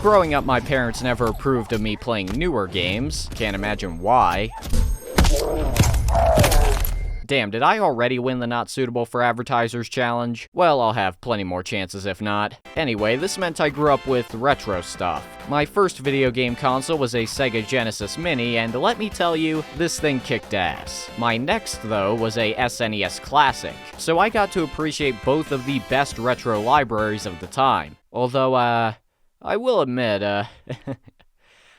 Growing up, my parents never approved of me playing newer games. Can't imagine why. Damn, did I already win the Not Suitable for Advertisers challenge? Well, I'll have plenty more chances if not. Anyway, this meant I grew up with retro stuff. My first video game console was a Sega Genesis Mini, and let me tell you, this thing kicked ass. My next, though, was a SNES Classic, so I got to appreciate both of the best retro libraries of the time. Although, I will admit,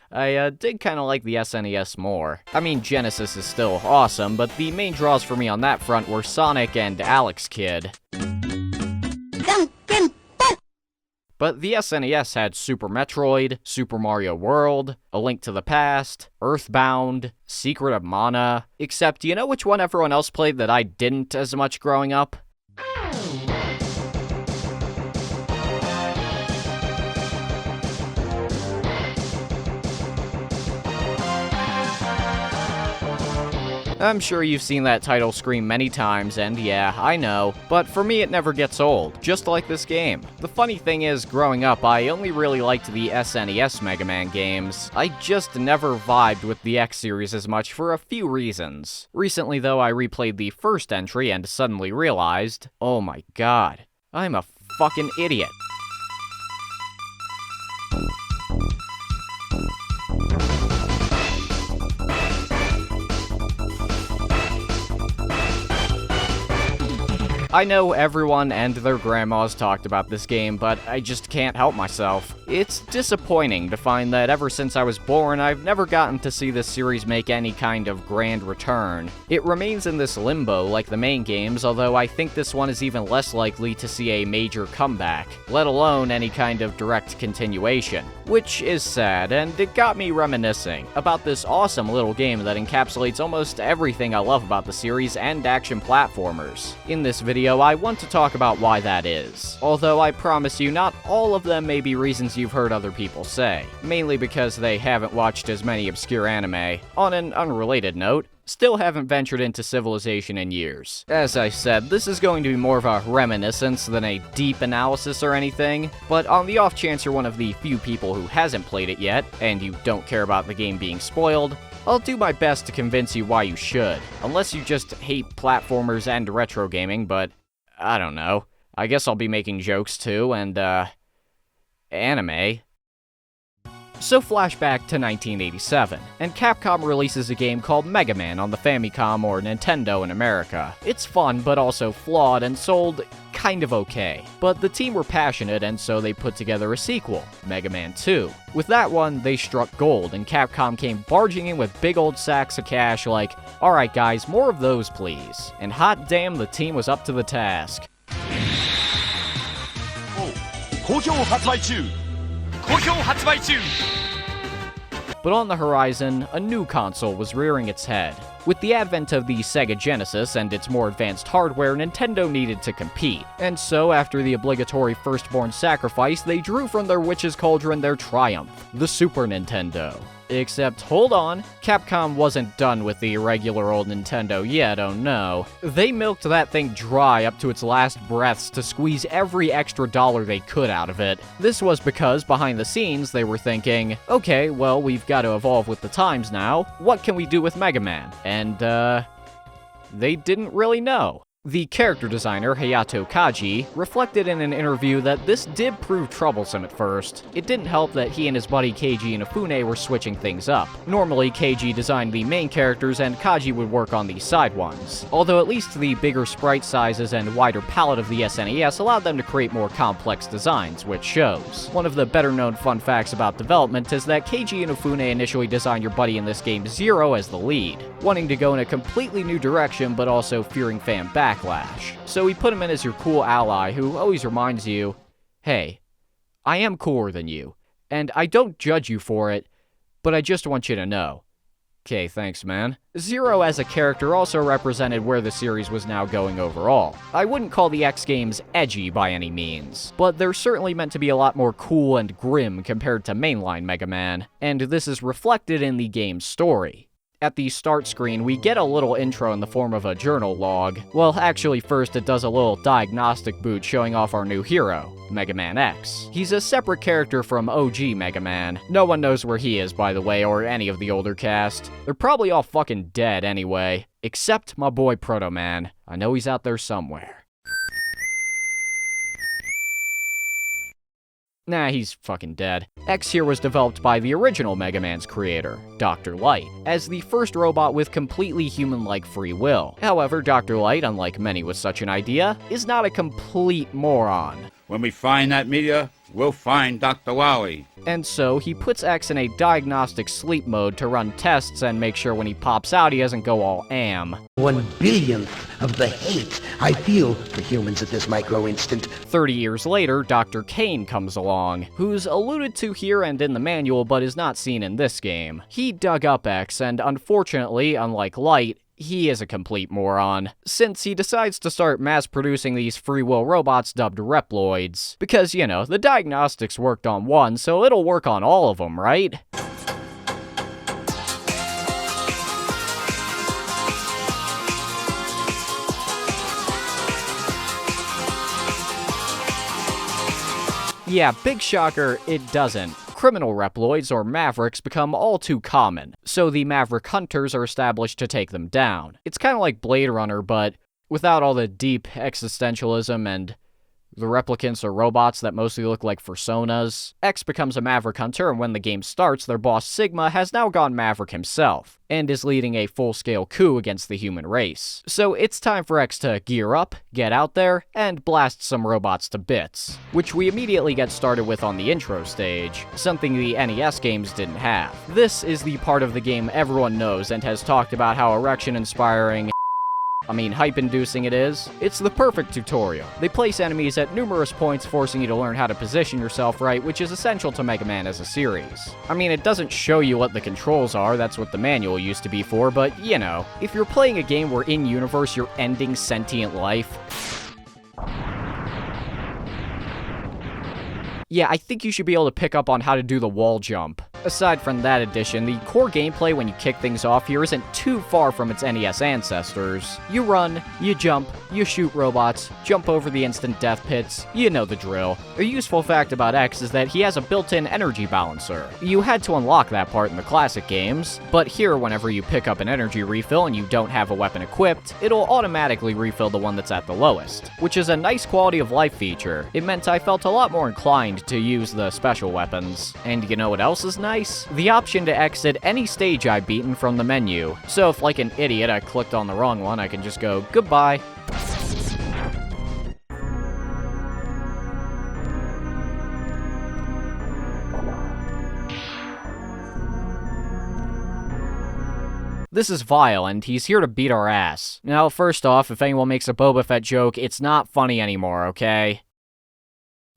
I did kind of like the SNES more. I mean, Genesis is still awesome, but the main draws for me on that front were Sonic and Alex Kidd. But the SNES had Super Metroid, Super Mario World, A Link to the Past, Earthbound, Secret of Mana, except you know which one everyone else played that I didn't as much growing up? I'm sure you've seen that title screen many times, and yeah, I know, but for me it never gets old, just like this game. The funny thing is, growing up, I only really liked the SNES Mega Man games. I just never vibed with the X series as much for a few reasons. Recently though, I replayed the first entry and suddenly realized, oh my god, I'm a fucking idiot. I know everyone and their grandmas talked about this game, but I just can't help myself. It's disappointing to find that ever since I was born, I've never gotten to see this series make any kind of grand return. It remains in this limbo like the main games, although I think this one is even less likely to see a major comeback, let alone any kind of direct continuation. Which is sad, and it got me reminiscing about this awesome little game that encapsulates almost everything I love about the series and action platformers. In this video, I want to talk about why that is. Although I promise you, not all of them may be reasons you've heard other people say, mainly because they haven't watched as many obscure anime. On an unrelated note, still haven't ventured into Civilization in years. As I said, this is going to be more of a reminiscence than a deep analysis or anything, but on the off chance you're one of the few people who hasn't played it yet, and you don't care about the game being spoiled, I'll do my best to convince you why you should. Unless you just hate platformers and retro gaming, but I don't know. I guess I'll be making jokes too, and anime. So flashback to 1987, and Capcom releases a game called Mega Man on the Famicom or Nintendo in America. It's fun, but also flawed and sold kind of okay. But the team were passionate, and so they put together a sequel, Mega Man 2. With that one, they struck gold, and Capcom came barging in with big old sacks of cash like, alright guys, more of those please. And hot damn, the team was up to the task. But on the horizon, a new console was rearing its head. With the advent of the Sega Genesis and its more advanced hardware, Nintendo needed to compete. And so, after the obligatory firstborn sacrifice, they drew from their witch's cauldron their triumph, the Super Nintendo. Except, hold on, Capcom wasn't done with the regular old Nintendo yet, oh no. They milked that thing dry up to its last breaths to squeeze every extra dollar they could out of it. This was because, behind the scenes, they were thinking, okay, well, we've got to evolve with the times now, what can we do with Mega Man? And, they didn't really know. The character designer, Hayato Kaji, reflected in an interview that this did prove troublesome at first. It didn't help that he and his buddy Keiji Inafune were switching things up. Normally, Keiji designed the main characters and Kaji would work on the side ones. Although at least the bigger sprite sizes and wider palette of the SNES allowed them to create more complex designs, which shows. One of the better-known fun facts about development is that Keiji Inafune initially designed your buddy in this game Zero as the lead, wanting to go in a completely new direction but also fearing fan backlash. So he put him in as your cool ally who always reminds you, hey, I am cooler than you, and I don't judge you for it, but I just want you to know. Okay, thanks, man. Zero as a character also represented where the series was now going overall. I wouldn't call the X games edgy by any means, but they're certainly meant to be a lot more cool and grim compared to mainline Mega Man, and this is reflected in the game's story. At the start screen, we get a little intro in the form of a journal log. Well, actually, first it does a little diagnostic boot showing off our new hero, Mega Man X. He's a separate character from OG Mega Man. No one knows where he is, by the way, or any of the older cast. They're probably all fucking dead anyway. Except my boy Proto Man. I know he's out there somewhere. Nah, he's fucking dead. X here was developed by the original Mega Man's creator, Dr. Light, as the first robot with completely human-like free will. However, Dr. Light, unlike many with such an idea, is not a complete moron. When we find that meteor, we'll find Dr. Wally. And so, he puts X in a diagnostic sleep mode to run tests and make sure when he pops out he doesn't go all am. 1/1000th of the hate I feel for humans at this micro-instant. 30 years later, Dr. Kane comes along, who's alluded to here and in the manual but is not seen in this game. He dug up X, and unfortunately, unlike Light, he is a complete moron, since he decides to start mass-producing these free will robots dubbed Reploids. Because, you know, the diagnostics worked on one, so it'll work on all of them, right? Yeah, big shocker, it doesn't. Criminal Reploids, or Mavericks, become all too common, so the Maverick Hunters are established to take them down. It's kind of like Blade Runner, but without all the deep existentialism and the replicants or robots that mostly look like personas. X becomes a Maverick Hunter, and when the game starts, their boss Sigma has now gone Maverick himself, and is leading a full-scale coup against the human race. So it's time for X to gear up, get out there, and blast some robots to bits, which we immediately get started with on the intro stage, something the NES games didn't have. This is the part of the game everyone knows and has talked about how erection-inspiring, hype-inducing it is. It's the perfect tutorial. They place enemies at numerous points, forcing you to learn how to position yourself right, which is essential to Mega Man as a series. It doesn't show you what the controls are, that's what the manual used to be for, but, you know, if you're playing a game where in-universe you're ending sentient life, yeah, I think you should be able to pick up on how to do the wall jump. Aside from that addition, the core gameplay when you kick things off here isn't too far from its NES ancestors. You run, you jump, you shoot robots, jump over the instant death pits, you know the drill. A useful fact about X is that he has a built-in energy balancer. You had to unlock that part in the classic games, but here whenever you pick up an energy refill and you don't have a weapon equipped, it'll automatically refill the one that's at the lowest, which is a nice quality of life feature. It meant I felt a lot more inclined to use the special weapons. And you know what else is nice? The option to exit any stage I've beaten from the menu. So if, like an idiot, I clicked on the wrong one, I can just go, goodbye. This is Vile, and he's here to beat our ass. Now, first off, if anyone makes a Boba Fett joke, it's not funny anymore, okay?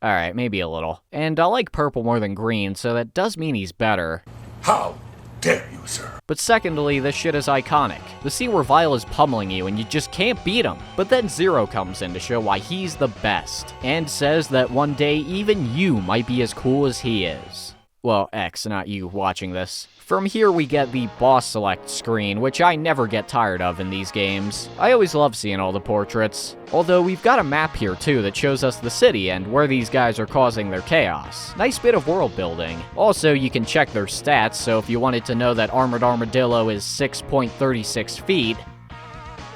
Alright, maybe a little. And I like purple more than green, so that does mean he's better. How dare you, sir? But secondly, this shit is iconic. The scene where Vile is pummeling you and you just can't beat him. But then Zero comes in to show why he's the best, and says that one day even you might be as cool as he is. Well, X, not you watching this. From here we get the boss select screen, which I never get tired of in these games. I always love seeing all the portraits. Although we've got a map here too that shows us the city and where these guys are causing their chaos. Nice bit of world building. Also, you can check their stats, so if you wanted to know that Armored Armadillo is 6.36 feet,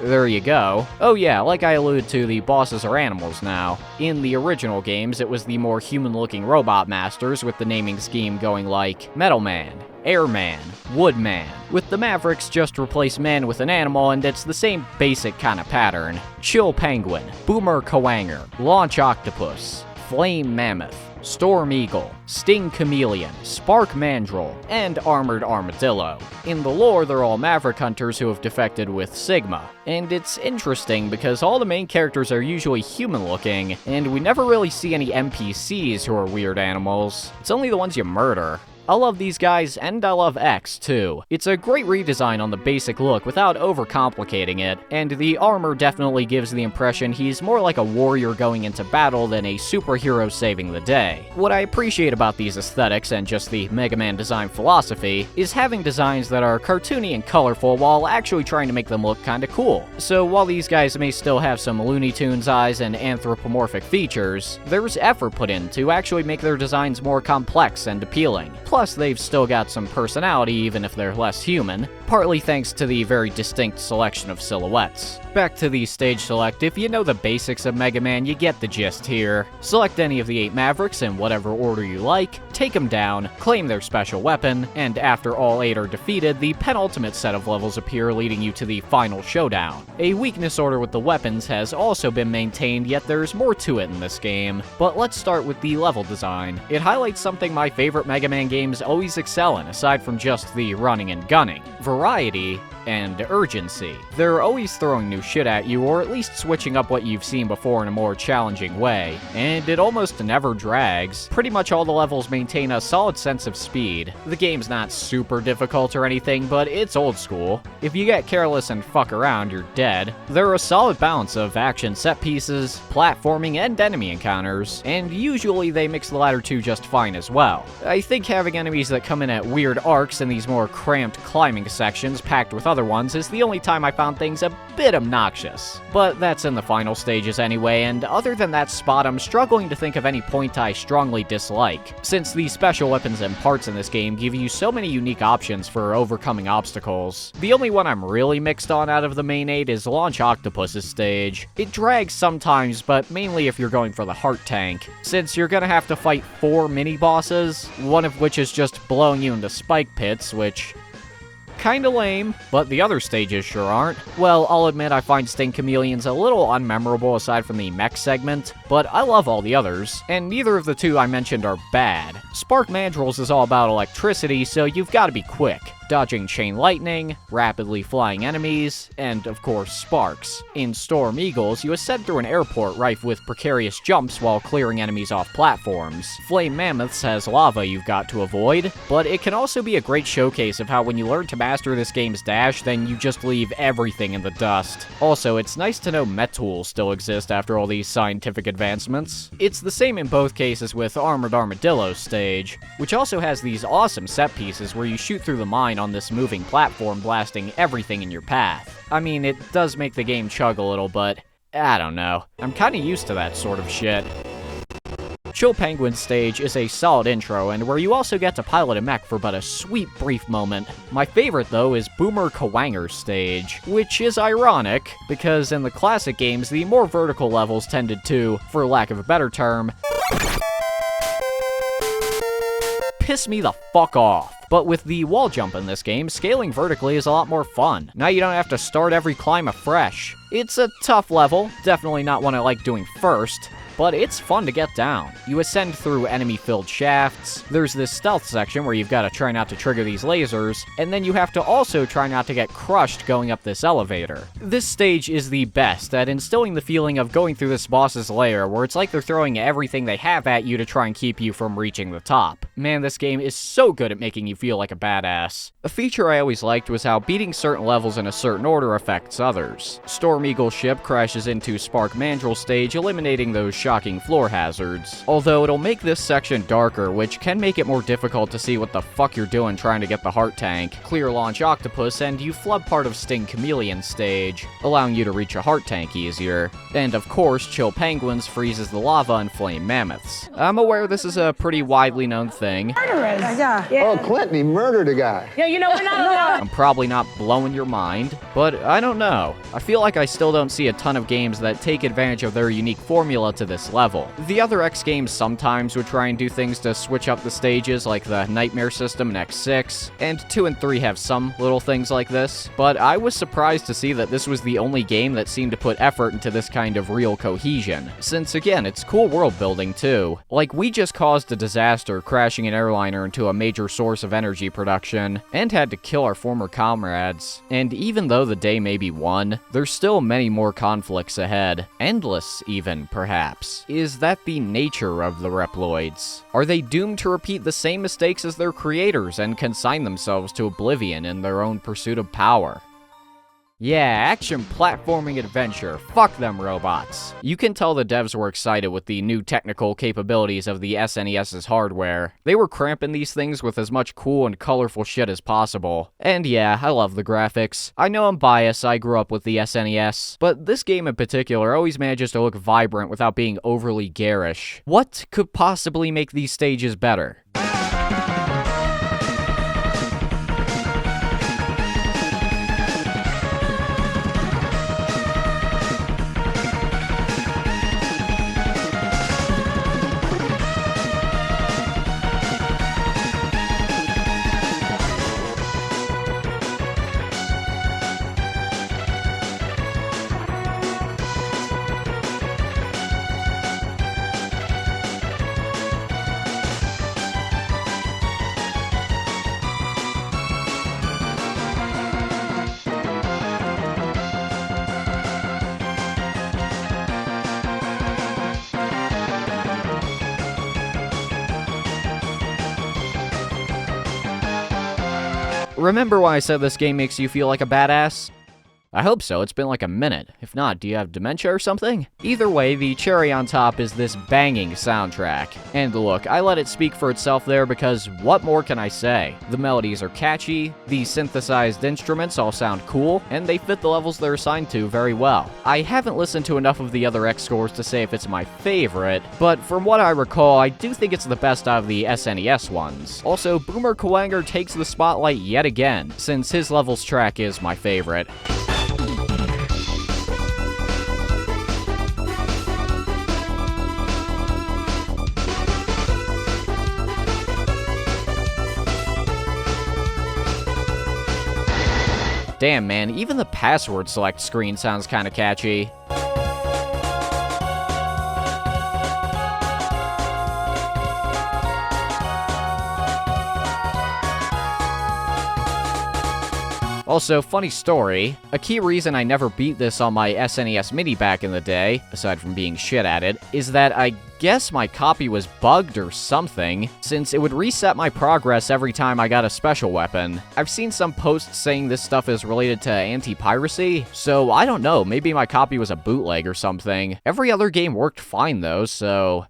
there you go. Oh yeah, like I alluded to, the bosses are animals now. In the original games, it was the more human-looking robot masters, with the naming scheme going like Metal Man, Airman, Woodman. With the Mavericks, just replace man with an animal, and it's the same basic kind of pattern. Chill Penguin, Boomer Kawanger, Launch Octopus, Flame Mammoth, Storm Eagle, Sting Chameleon, Spark Mandrill, and Armored Armadillo. In the lore, they're all Maverick Hunters who have defected with Sigma. And it's interesting because all the main characters are usually human-looking, and we never really see any NPCs who are weird animals. It's only the ones you murder. I love these guys, and I love X too. It's a great redesign on the basic look without overcomplicating it, and the armor definitely gives the impression he's more like a warrior going into battle than a superhero saving the day. What I appreciate about these aesthetics and just the Mega Man design philosophy is having designs that are cartoony and colorful while actually trying to make them look kinda cool. So while these guys may still have some Looney Tunes eyes and anthropomorphic features, there's effort put in to actually make their designs more complex and appealing. Plus, they've still got some personality even if they're less human, partly thanks to the very distinct selection of silhouettes. Back to the stage select, if you know the basics of Mega Man, you get the gist here. Select any of the 8 Mavericks in whatever order you like, take them down, claim their special weapon, and after all 8 are defeated, the penultimate set of levels appear leading you to the final showdown. A weakness order with the weapons has also been maintained, yet there's more to it in this game. But let's start with the level design. It highlights something my favorite Mega Man games always excel in, aside from just the running and gunning: variety and urgency. They're always throwing new shit at you, or at least switching up what you've seen before in a more challenging way, and it almost never drags. Pretty much all the levels maintain a solid sense of speed. The game's not super difficult or anything, but it's old school. If you get careless and fuck around, you're dead. There are a solid balance of action set pieces, platforming, and enemy encounters, and usually they mix the latter two just fine as well. I think having enemies that come in at weird arcs in these more cramped climbing sections packed with other ones is the only time I found things a bit obnoxious. But that's in the final stages anyway, and other than that spot, I'm struggling to think of any point I strongly dislike, since the special weapons and parts in this game give you so many unique options for overcoming obstacles. The only one I'm really mixed on out of the main 8 is Launch Octopus's stage. It drags sometimes, but mainly if you're going for the heart tank, since you're gonna have to fight 4 mini-bosses, one of which is just blowing you into spike pits, which kinda lame, but the other stages sure aren't. Well, I'll admit I find Sting Chameleons a little unmemorable aside from the mech segment, but I love all the others, and neither of the 2 I mentioned are bad. Spark Mandrills is all about electricity, so you've gotta be quick, dodging chain lightning, rapidly flying enemies, and of course sparks. In Storm Eagles, you ascend through an airport rife with precarious jumps while clearing enemies off platforms. Flame Mammoths has lava you've got to avoid, but it can also be a great showcase of how when you learn to master this game's dash, then you just leave everything in the dust. Also, it's nice to know Metools still exist after all these scientific advancements. It's the same in both cases with Armored Armadillo's stage, which also has these awesome set pieces where you shoot through the mine on this moving platform, blasting everything in your path. I mean, it does make the game chug a little, but I don't know. I'm kinda used to that sort of shit. Chill Penguin's stage is a solid intro, and where you also get to pilot a mech for but a sweet brief moment. My favorite, though, is Boomer Kawanger's stage, which is ironic, because in the classic games, the more vertical levels tended to, for lack of a better term, piss me the fuck off. But with the wall jump in this game, scaling vertically is a lot more fun. Now you don't have to start every climb afresh. It's a tough level, definitely not one I like doing first, but it's fun to get down. You ascend through enemy-filled shafts, there's this stealth section where you've got to try not to trigger these lasers, and then you have to also try not to get crushed going up this elevator. This stage is the best at instilling the feeling of going through this boss's lair, where it's like they're throwing everything they have at you to try and keep you from reaching the top. Man, this game is so good at making you feel like a badass. A feature I always liked was how beating certain levels in a certain order affects others. Storm Eagle's ship crashes into Spark Mandrill's stage, eliminating those shocking floor hazards. Although it'll make this section darker, which can make it more difficult to see what the fuck you're doing trying to get the heart tank. Clear Launch Octopus, and you flub part of Sting Chameleon's stage, allowing you to reach a heart tank easier. And of course, Chill Penguins freezes the lava and Flame Mammoths. I'm aware this is a pretty widely known thing. Murderers. Yeah. Oh, Clinton, he murdered a guy. Yeah, you know, we're not allowed. I'm probably not blowing your mind, but I don't know. I feel like I still don't see a ton of games that take advantage of their unique formula to this level. The other X games sometimes would try and do things to switch up the stages, like the Nightmare system in X6, and 2 and 3 have some little things like this, but I was surprised to see that this was the only game that seemed to put effort into this kind of real cohesion, since again, it's cool world building too. Like, we just caused a disaster crashing an airliner into a major source of energy production, and had to kill our former comrades, and even though the day may be won, there's still many more conflicts ahead, endless even, perhaps. perhaps? Is that the nature of the Reploids? Are they doomed to repeat the same mistakes as their creators and consign themselves to oblivion in their own pursuit of power? Yeah, action platforming adventure. Fuck them robots. You can tell the devs were excited with the new technical capabilities of the SNES's hardware. They were cramping these things with as much cool and colorful shit as possible. And yeah, I love the graphics. I know I'm biased, I grew up with the SNES, but this game in particular always manages to look vibrant without being overly garish. What could possibly make these stages better? Remember why I said this game makes you feel like a badass? I hope so, it's been like a minute. If not, do you have dementia or something? Either way, the cherry on top is this banging soundtrack. And look, I let it speak for itself there because what more can I say? The melodies are catchy, the synthesized instruments all sound cool, and they fit the levels they're assigned to very well. I haven't listened to enough of the other X scores to say if it's my favorite, but from what I recall, I do think it's the best out of the SNES ones. Also, Boomer Kuwanger takes the spotlight yet again, since his levels track is my favorite. Damn, man, even the password select screen sounds kinda catchy. Also, funny story, a key reason I never beat this on my SNES Mini back in the day, aside from being shit at it, is that I guess my copy was bugged or something, since it would reset my progress every time I got a special weapon. I've seen some posts saying this stuff is related to anti-piracy, so I don't know, maybe my copy was a bootleg or something. Every other game worked fine though, so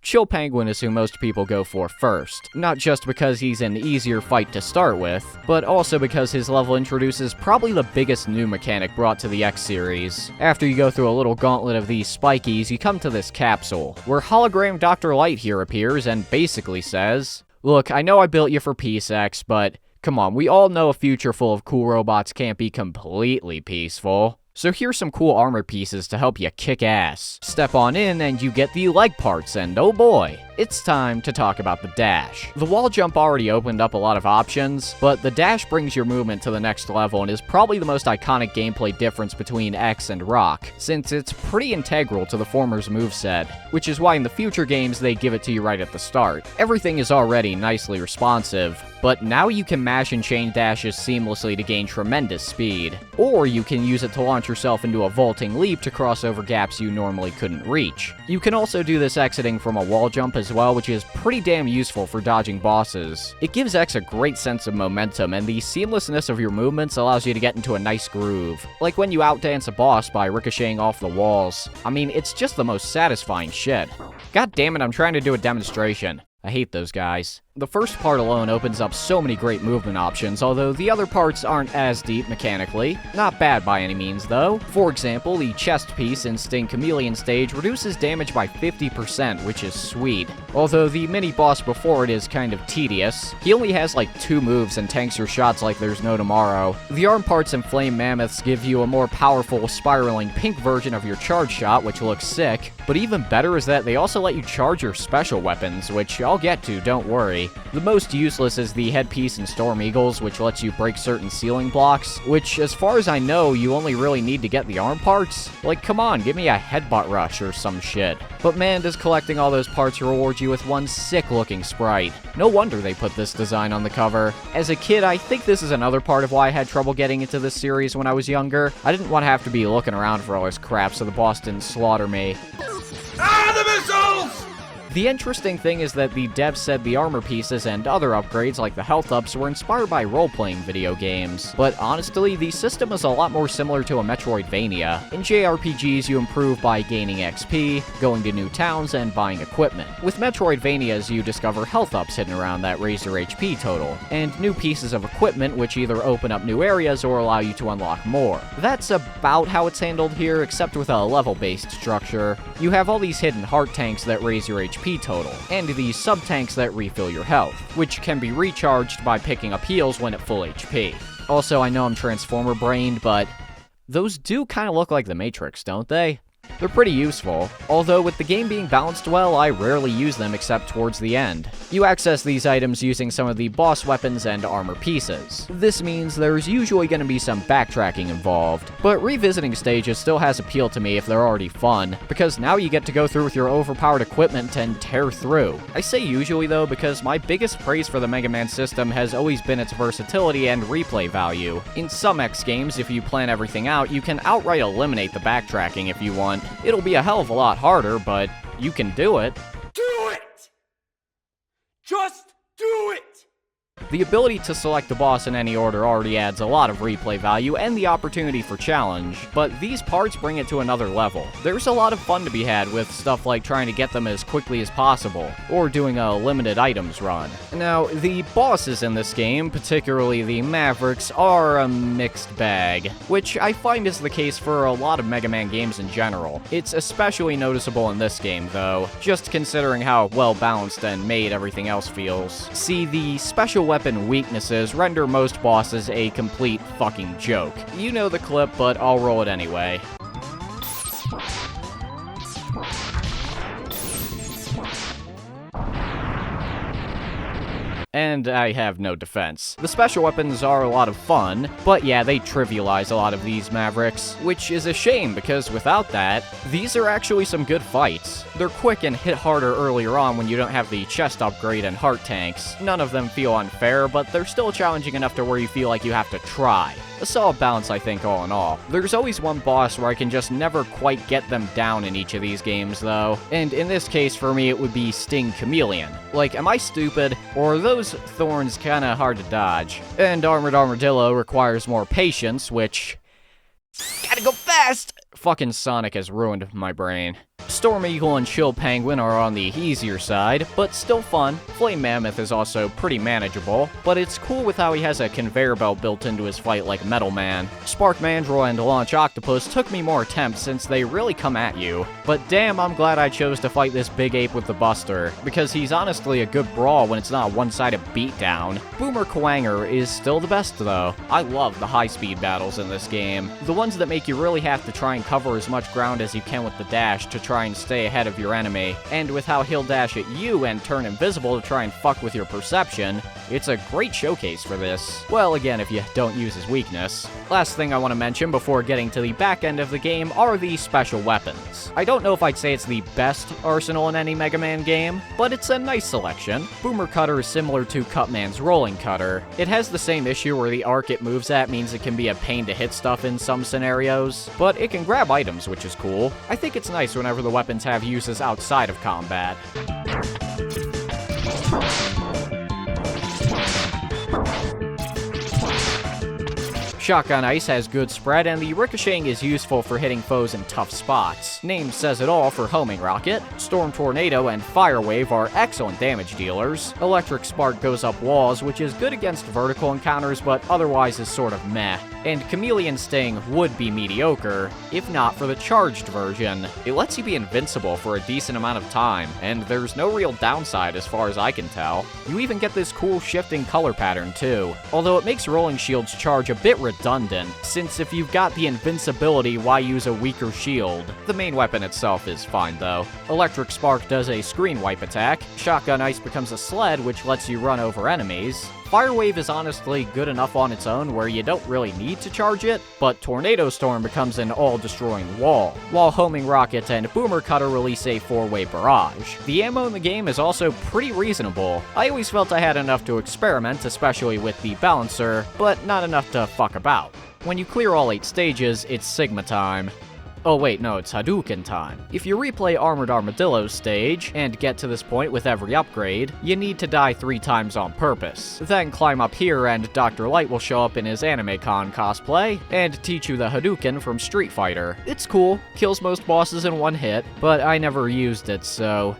Chill Penguin is who most people go for first, not just because he's an easier fight to start with, but also because his level introduces probably the biggest new mechanic brought to the X series. After you go through a little gauntlet of these spikies, you come to this capsule, where hologram Dr. Light here appears and basically says, "Look, I know I built you for peace, X, but come on, we all know a future full of cool robots can't be completely peaceful. So here's some cool armor pieces to help you kick ass. Step on in and you get the leg parts, and oh boy, it's time to talk about the dash. The wall jump already opened up a lot of options, but the dash brings your movement to the next level and is probably the most iconic gameplay difference between X and Rock, since it's pretty integral to the former's moveset, which is why in the future games they give it to you right at the start. Everything is already nicely responsive, but now you can mash and chain dashes seamlessly to gain tremendous speed, or you can use it to launch yourself into a vaulting leap to cross over gaps you normally couldn't reach. You can also do this exiting from a wall jump as well, which is pretty damn useful for dodging bosses. It gives X a great sense of momentum, and the seamlessness of your movements allows you to get into a nice groove, like when you outdance a boss by ricocheting off the walls. I mean, it's just the most satisfying shit. God damn it, I'm trying to do a demonstration. I hate those guys. The first part alone opens up so many great movement options, although the other parts aren't as deep mechanically. Not bad by any means, though. For example, the chest piece in Sting Chameleon stage reduces damage by 50%, which is sweet. Although the mini-boss before it is kind of tedious. He only has like 2 moves and tanks your shots like there's no tomorrow. The arm parts and flame mammoths give you a more powerful, spiraling pink version of your charge shot, which looks sick. But even better is that they also let you charge your special weapons, which I'll get to, don't worry. The most useless is the headpiece in Storm Eagles, which lets you break certain ceiling blocks, which, as far as I know, you only really need to get the arm parts. Like, come on, give me a headbutt rush or some shit. But man, does collecting all those parts reward you with one sick-looking sprite. No wonder they put this design on the cover. As a kid, I think this is another part of why I had trouble getting into this series when I was younger. I didn't want to have to be looking around for all this crap so the boss didn't slaughter me. Ah, the The interesting thing is that the devs said the armor pieces and other upgrades like the health ups were inspired by role-playing video games, but honestly, the system is a lot more similar to a Metroidvania. In JRPGs, you improve by gaining XP, going to new towns, and buying equipment. With Metroidvanias, you discover health ups hidden around that raise your HP total, and new pieces of equipment which either open up new areas or allow you to unlock more. That's about how it's handled here, except with a level-based structure. You have all these hidden heart tanks that raise your HP total, and these sub-tanks that refill your health, which can be recharged by picking up heals when at full HP. Also, I know I'm Transformer-brained, but those do kind of look like the Matrix, don't they? They're pretty useful, although with the game being balanced well, I rarely use them except towards the end. You access these items using some of the boss weapons and armor pieces. This means there's usually going to be some backtracking involved, but revisiting stages still has appeal to me if they're already fun, because now you get to go through with your overpowered equipment and tear through. I say usually though because my biggest praise for the Mega Man system has always been its versatility and replay value. In some X games, if you plan everything out, you can outright eliminate the backtracking if you want. It'll be a hell of a lot harder, but you can do it. Do it! Just do it! The ability to select the boss in any order already adds a lot of replay value and the opportunity for challenge, but these parts bring it to another level. There's a lot of fun to be had with stuff like trying to get them as quickly as possible, or doing a limited items run. Now, the bosses in this game, particularly the Mavericks, are a mixed bag, which I find is the case for a lot of Mega Man games in general. It's especially noticeable in this game, though, just considering how well-balanced and made everything else feels. See, the special weapon weaknesses render most bosses a complete fucking joke. You know the clip, but I'll roll it anyway. And I have no defense. The special weapons are a lot of fun, but yeah, they trivialize a lot of these Mavericks, which is a shame because without that, these are actually some good fights. They're quick and hit harder earlier on when you don't have the chest upgrade and heart tanks. None of them feel unfair, but they're still challenging enough to where you feel like you have to try. A solid balance, I think, all in all. There's always one boss where I can just never quite get them down in each of these games, though. And in this case, for me, it would be Sting Chameleon. Like, am I stupid? Or are those thorns kinda hard to dodge? And Armored Armadillo requires more patience, which... gotta go fast! Fucking Sonic has ruined my brain. Storm Eagle and Chill Penguin are on the easier side, but still fun. Flame Mammoth is also pretty manageable, but it's cool with how he has a conveyor belt built into his fight like Metal Man. Spark Mandrill and Launch Octopus took me more attempts since they really come at you, but damn, I'm glad I chose to fight this big ape with the Buster, because he's honestly a good brawl when it's not a one-sided beatdown. Boomer Kwanger is still the best though. I love the high-speed battles in this game, the ones that make you really have to try and cover as much ground as you can with the dash to try and stay ahead of your enemy, and with how he'll dash at you and turn invisible to try and fuck with your perception, it's a great showcase for this. Well, again, if you don't use his weakness. Last thing I want to mention before getting to the back end of the game are the special weapons. I don't know if I'd say it's the best arsenal in any Mega Man game, but it's a nice selection. Boomer Cutter is similar to Cutman's Rolling Cutter. It has the same issue where the arc it moves at means it can be a pain to hit stuff in some scenarios, but it can grab items, which is cool. I think it's nice whenever the weapons have uses outside of combat. Shotgun Ice has good spread, and the ricocheting is useful for hitting foes in tough spots. Name says it all for Homing Rocket. Storm Tornado and Fire Wave are excellent damage dealers. Electric Spark goes up walls, which is good against vertical encounters, but otherwise is sort of meh. And Chameleon Sting would be mediocre, if not for the charged version. It lets you be invincible for a decent amount of time, and there's no real downside as far as I can tell. You even get this cool shifting color pattern too, although it makes Rolling Shield's charge a bit redundant, since if you've got the invincibility, why use a weaker shield? The main weapon itself is fine though. Electric Spark does a screen wipe attack, Shotgun Ice becomes a sled which lets you run over enemies, Fire Wave is honestly good enough on its own where you don't really need to charge it, but Tornado Storm becomes an all-destroying wall, while Homing Rocket and Boomer Cutter release a 4-way barrage. The ammo in the game is also pretty reasonable. I always felt I had enough to experiment, especially with the balancer, but not enough to fuck about. When you clear all 8 stages, it's Sigma time. Oh wait, no, it's Hadouken time. If you replay Armored Armadillo's stage, and get to this point with every upgrade, you need to die 3 times on purpose. Then climb up here and Dr. Light will show up in his AnimeCon cosplay, and teach you the Hadouken from Street Fighter. It's cool, kills most bosses in 1 hit, but I never used it, so...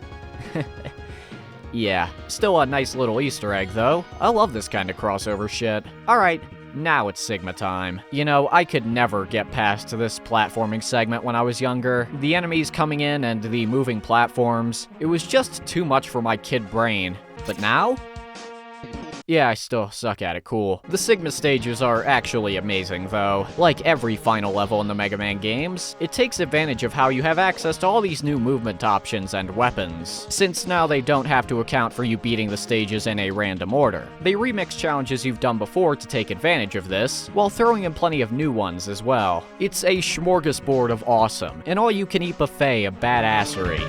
yeah. Still a nice little Easter egg, though. I love this kind of crossover shit. Alright, now it's Sigma time. You know, I could never get past this platforming segment when I was younger. The enemies coming in and the moving platforms. It was just too much for my kid brain. But now? Yeah, I still suck at it, cool. The Sigma stages are actually amazing, though. Like every final level in the Mega Man games, it takes advantage of how you have access to all these new movement options and weapons, since now they don't have to account for you beating the stages in a random order. They remix challenges you've done before to take advantage of this, while throwing in plenty of new ones as well. It's a smorgasbord of awesome, an all-you-can-eat buffet of badassery.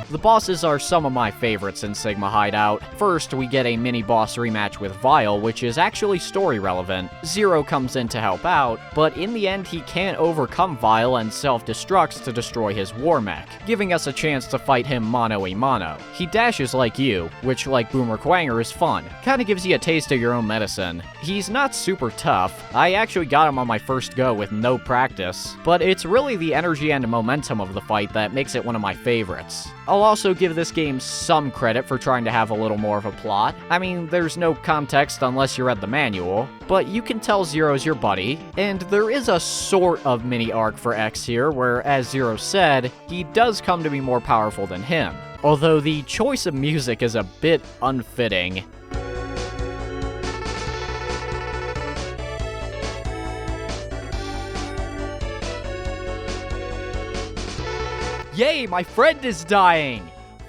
The bosses are some of my favorites in Sigma Hideout. First, we get a mini-boss rematch with Vile, which is actually story-relevant. Zero comes in to help out, but in the end he can't overcome Vile and self-destructs to destroy his war mech, giving us a chance to fight him mano-a-mano. He dashes like you, which, like Boomer Quanger, is fun. Kinda gives you a taste of your own medicine. He's not super tough. I actually got him on my first go with no practice, but it's really the energy and momentum of the fight that makes it one of my favorites. I'll also give this game some credit for trying to have a little more of a plot. I mean, there's no context unless you read the manual, but you can tell Zero's your buddy, and there is a sort of mini-arc for X here, where, as Zero said, he does come to be more powerful than him. Although the choice of music is a bit unfitting. Yay, my friend is dying!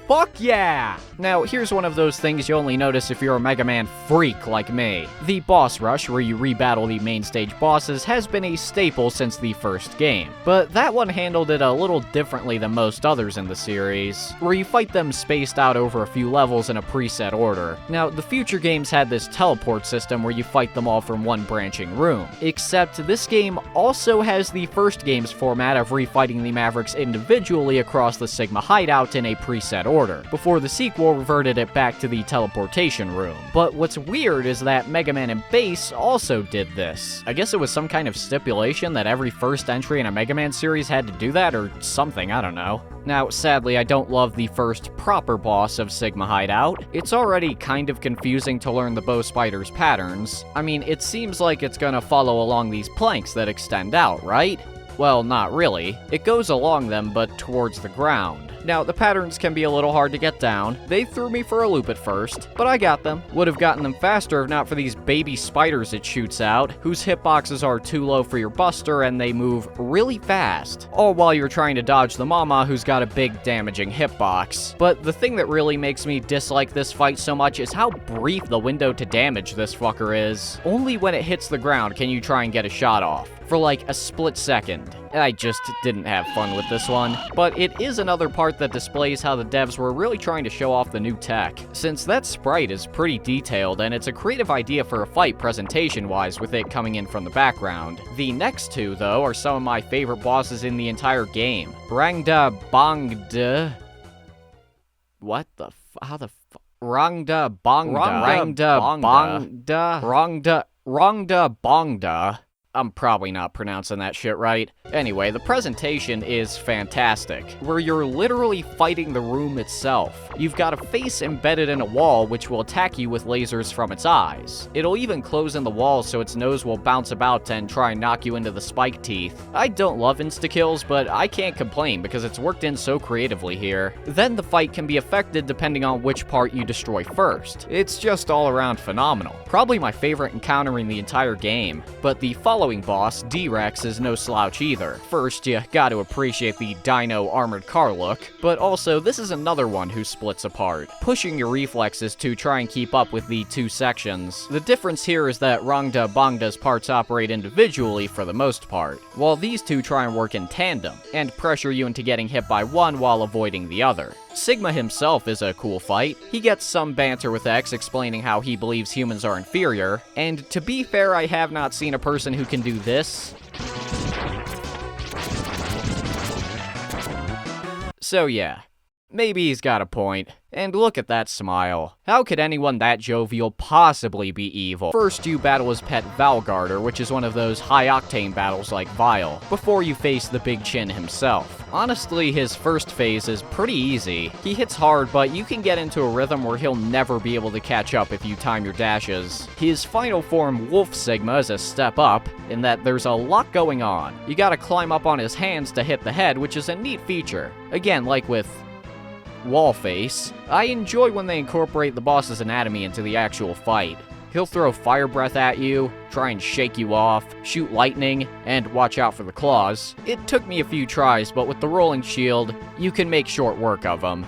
Fuck yeah! Now, here's one of those things you only notice if you're a Mega Man freak like me. The boss rush, where you rebattle the main stage bosses, has been a staple since the first game. But that one handled it a little differently than most others in the series, where you fight them spaced out over a few levels in a preset order. Now, the future games had this teleport system where you fight them all from one branching room. Except this game also has the first game's format of refighting the Mavericks individually across the Sigma Hideout in a preset order, before the sequel reverted it back to the teleportation room. But what's weird is that Mega Man and Bass also did this. I guess it was some kind of stipulation that every first entry in a Mega Man series had to do that, or something, I don't know. Now, sadly, I don't love the first proper boss of Sigma Hideout. It's already kind of confusing to learn the Bow Spider's patterns. I mean, it seems like it's gonna follow along these planks that extend out, right? Well, not really. It goes along them, but towards the ground. Now, the patterns can be a little hard to get down. They threw me for a loop at first, but I got them. Would have gotten them faster if not for these baby spiders it shoots out, whose hitboxes are too low for your buster and they move really fast. All while you're trying to dodge the mama who's got a big damaging hitbox. But the thing that really makes me dislike this fight so much is how brief the window to damage this fucker is. Only when it hits the ground can you try and get a shot off, for like a split second. I just didn't have fun with this one. But it is another part that displays how the devs were really trying to show off the new tech, since that sprite is pretty detailed and it's a creative idea for a fight presentation-wise with it coming in from the background. The next two, though, are some of my favorite bosses in the entire game. Rangda Bongda... What the how the f... Rangda Bongda... I'm probably not pronouncing that shit right. Anyway, the presentation is fantastic, where you're literally fighting the room itself. You've got a face embedded in a wall which will attack you with lasers from its eyes. It'll even close in the wall so its nose will bounce about and try and knock you into the spike teeth. I don't love insta-kills, but I can't complain because it's worked in so creatively here. Then the fight can be affected depending on which part you destroy first. It's just all around phenomenal. Probably my favorite encounter in the entire game, but the follow following boss, D-Rex, is no slouch either. First, you gotta appreciate the dino armored car look, but also this is another one who splits apart, pushing your reflexes to try and keep up with the two sections. The difference here is that Rangda Bangda's parts operate individually for the most part, while these two try and work in tandem, and pressure you into getting hit by one while avoiding the other. Sigma himself is a cool fight. He gets some banter with X explaining how he believes humans are inferior, and to be fair, I have not seen a person who can do this. So yeah, maybe he's got a point. And look at that smile. How could anyone that jovial possibly be evil? First, you battle his pet Valgarder, which is one of those high-octane battles like Vile, before you face the Big Chin himself. Honestly, his first phase is pretty easy. He hits hard, but you can get into a rhythm where he'll never be able to catch up if you time your dashes. His final form, Wolf Sigma, is a step up, in that there's a lot going on. You gotta climb up on his hands to hit the head, which is a neat feature. Again, like with Wallface, I enjoy when they incorporate the boss's anatomy into the actual fight. He'll throw fire breath at you, try and shake you off, shoot lightning, and watch out for the claws. It took me a few tries, but with the rolling shield, you can make short work of him.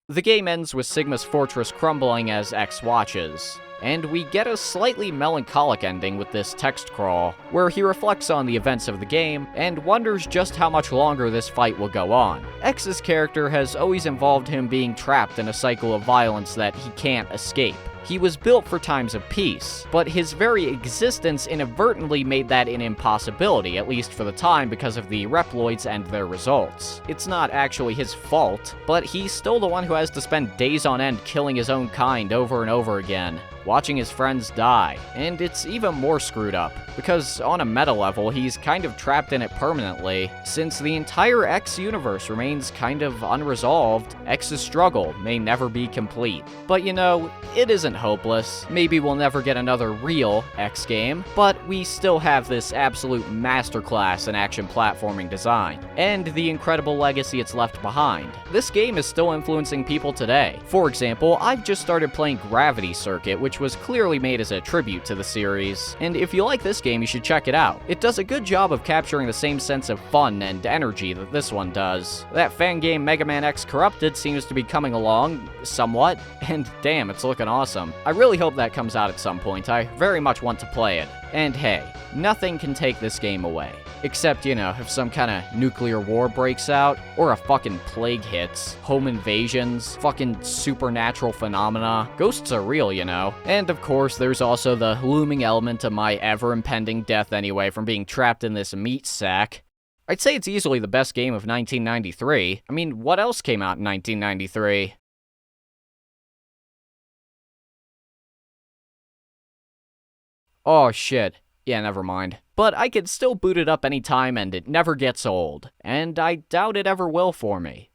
The game ends with Sigma's fortress crumbling as X watches, and we get a slightly melancholic ending with this text crawl, where he reflects on the events of the game and wonders just how much longer this fight will go on. X's character has always involved him being trapped in a cycle of violence that he can't escape. He was built for times of peace, but his very existence inadvertently made that an impossibility, at least for the time, because of the Reploids and their results. It's not actually his fault, but he's still the one who has to spend days on end killing his own kind over and over again, watching his friends die. And it's even more screwed up, because on a meta level, he's kind of trapped in it permanently. Since the entire X universe remains kind of unresolved, X's struggle may never be complete. But you know, it isn't hopeless. Maybe we'll never get another real X game, but we still have this absolute masterclass in action platforming design, and the incredible legacy it's left behind. This game is still influencing people today. For example, I've just started playing Gravity Circuit, which was clearly made as a tribute to the series, and if you like this game, you should check it out. It does a good job of capturing the same sense of fun and energy that this one does. That fan game Mega Man X Corrupted seems to be coming along, somewhat, and damn, it's looking awesome. I really hope that comes out at some point. I very much want to play it. And hey, nothing can take this game away. Except, you know, if some kind of nuclear war breaks out, or a fucking plague hits, home invasions, fucking supernatural phenomena. Ghosts are real, you know. And of course, there's also the looming element of my ever-impending death anyway from being trapped in this meat sack. I'd say it's easily the best game of 1993. I mean, what else came out in 1993? Oh shit. Yeah, never mind. But I could still boot it up anytime and it never gets old. And I doubt it ever will for me.